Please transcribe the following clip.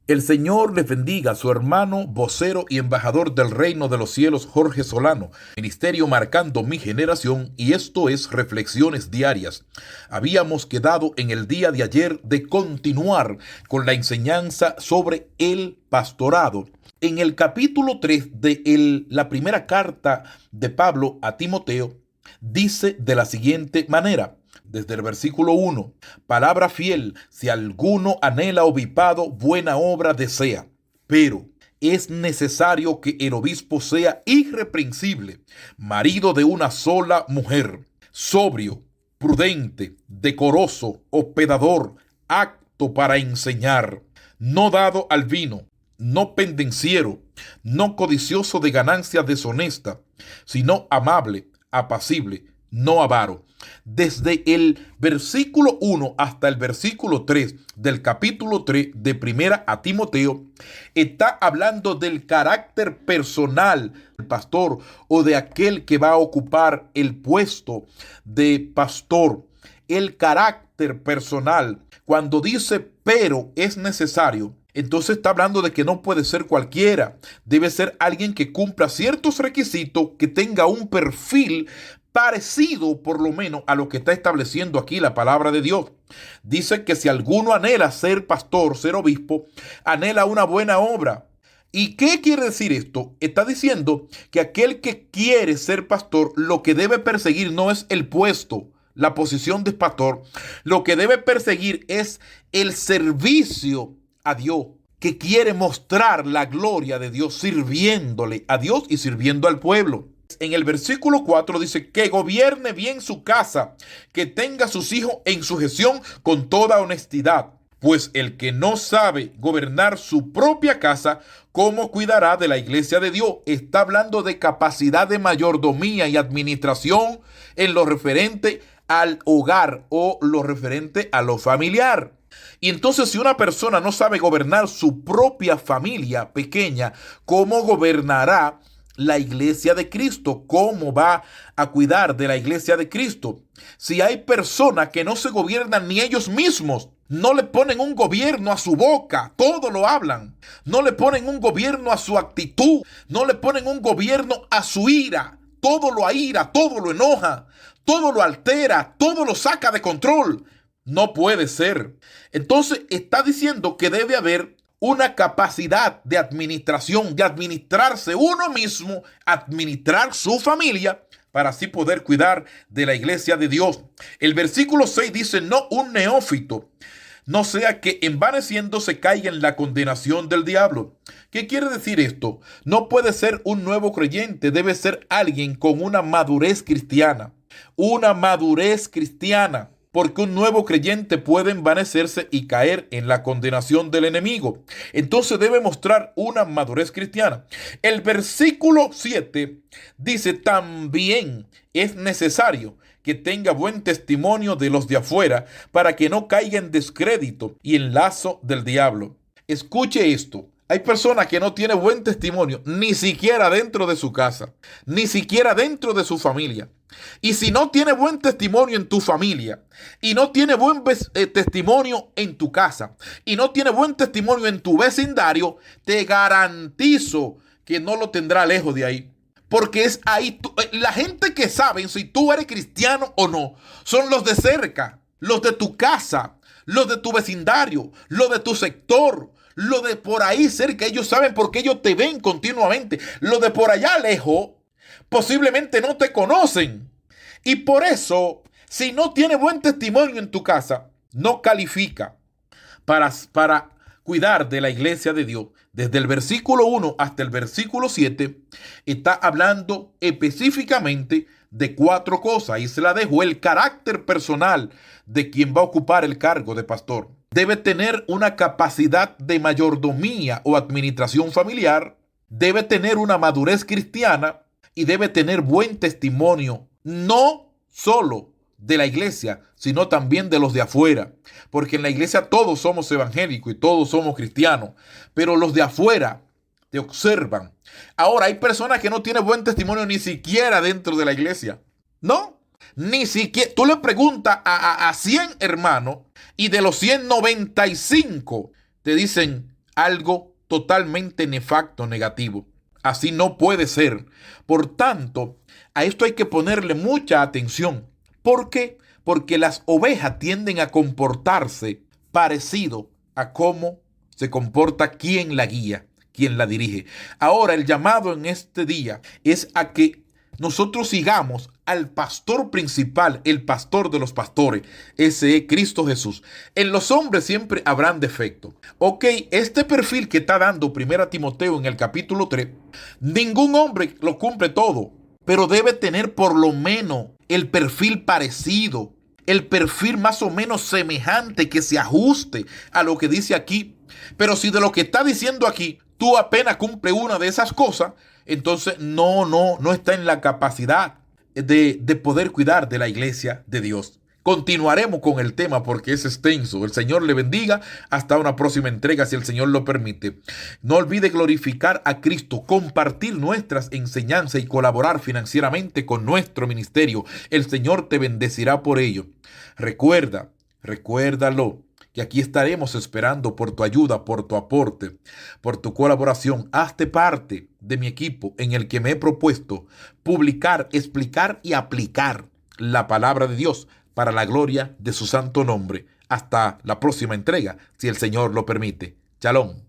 El Señor les bendiga a su hermano, vocero y embajador del reino de los cielos, Jorge Solano, ministerio marcando mi generación, y esto es Reflexiones Diarias. Habíamos quedado en el día de ayer de continuar con la enseñanza sobre el pastorado. En el capítulo 3 de la primera carta de Pablo a Timoteo, dice de la siguiente manera. Desde el versículo 1, palabra fiel, si alguno anhela obispado, buena obra desea. Pero es necesario que el obispo sea irreprensible, marido de una sola mujer, sobrio, prudente, decoroso, hospedador, apto para enseñar, no dado al vino, no pendenciero, no codicioso de ganancia deshonesta, sino amable, apacible, no avaro. Desde el versículo 1 hasta el versículo 3 del capítulo 3 de Primera a Timoteo, está hablando del carácter personal del pastor o de aquel que va a ocupar el puesto de pastor. El carácter personal. Cuando dice pero es necesario, entonces está hablando de que no puede ser cualquiera. Debe ser alguien que cumpla ciertos requisitos, que tenga un perfil parecido por lo menos a lo que está estableciendo aquí la palabra de Dios. Dice que si alguno anhela ser pastor, ser obispo, anhela una buena obra. ¿Y qué quiere decir esto? Está diciendo que aquel que quiere ser pastor, lo que debe perseguir no es el puesto, la posición de pastor. Lo que debe perseguir es el servicio a Dios, que quiere mostrar la gloria de Dios sirviéndole a Dios y sirviendo al pueblo. En el versículo 4 dice que gobierne bien su casa, que tenga a sus hijos en sujeción con toda honestidad. Pues el que no sabe gobernar su propia casa, ¿cómo cuidará de la iglesia de Dios? Está hablando de capacidad de mayordomía y administración en lo referente al hogar o lo referente a lo familiar. Y entonces, si una persona no sabe gobernar su propia familia pequeña, ¿cómo gobernará la iglesia de Cristo? ¿Cómo va a cuidar de la iglesia de Cristo? Si hay personas que no se gobiernan ni ellos mismos, no le ponen un gobierno a su boca, todo lo hablan. No le ponen un gobierno a su actitud, no le ponen un gobierno a su ira. Todo lo aira, todo lo enoja, todo lo altera, todo lo saca de control. No puede ser. Entonces está diciendo que debe haber una capacidad de administración, de administrarse uno mismo, administrar su familia, para así poder cuidar de la iglesia de Dios. El versículo 6 dice, no un neófito, no sea que envaneciéndose caiga en la condenación del diablo. ¿Qué quiere decir esto? No puede ser un nuevo creyente, debe ser alguien con una madurez cristiana. Una madurez cristiana. Porque un nuevo creyente puede envanecerse y caer en la condenación del enemigo. Entonces debe mostrar una madurez cristiana. El versículo 7 dice, también es necesario que tenga buen testimonio de los de afuera para que no caiga en descrédito y en lazo del diablo. Escuche esto. Hay personas que no tienen buen testimonio, ni siquiera dentro de su casa, ni siquiera dentro de su familia. Y si no tiene buen testimonio en tu familia, y no tiene buen testimonio en tu casa, y no tiene buen testimonio en tu vecindario, te garantizo que no lo tendrá lejos de ahí. Porque es ahí, la gente que saben si tú eres cristiano o no, son los de cerca, los de tu casa, los de tu vecindario, los de tu sector, lo de por ahí cerca. Ellos saben porque ellos te ven continuamente. Lo de por allá lejos posiblemente no te conocen. Y por eso, si no tiene buen testimonio en tu casa, no califica para cuidar de la iglesia de Dios. Desde el versículo 1 hasta el versículo 7 está hablando específicamente de 4 cosas. Y se la dejo: el carácter personal de quien va a ocupar el cargo de pastor. Debe tener una capacidad de mayordomía o administración familiar. Debe tener una madurez cristiana y debe tener buen testimonio, no solo de la iglesia, sino también de los de afuera. Porque en la iglesia todos somos evangélicos y todos somos cristianos, pero los de afuera te observan. Ahora, hay personas que no tienen buen testimonio ni siquiera dentro de la iglesia. No, ni siquiera. Tú le preguntas a 100 hermanos y de los 100, 95 te dicen, algo totalmente nefasto, negativo. Así no puede ser. Por tanto, a esto hay que ponerle mucha atención. ¿Por qué? Porque las ovejas tienden a comportarse parecido a cómo se comporta quien la guía, quien la dirige. Ahora, el llamado en este día es a que nosotros sigamos al pastor principal, el pastor de los pastores, ese es Cristo Jesús. En los hombres siempre habrán defectos. Ok, este perfil que está dando 1 Timoteo en el capítulo 3, ningún hombre lo cumple todo, pero debe tener por lo menos el perfil parecido, el perfil más o menos semejante que se ajuste a lo que dice aquí. Pero si de lo que está diciendo aquí tú apenas cumple una de esas cosas, entonces no está en la capacidad de poder cuidar de la iglesia de Dios. Continuaremos con el tema porque es extenso. El Señor le bendiga. Hasta una próxima entrega si el Señor lo permite. No olvide glorificar a Cristo, compartir nuestras enseñanzas y colaborar financieramente con nuestro ministerio. El Señor te bendecirá por ello. Recuérdalo, que aquí estaremos esperando por tu ayuda, por tu aporte, por tu colaboración. Hazte parte de mi equipo en el que me he propuesto publicar, explicar y aplicar la palabra de Dios para la gloria de su santo nombre. Hasta la próxima entrega, si el Señor lo permite. Shalom.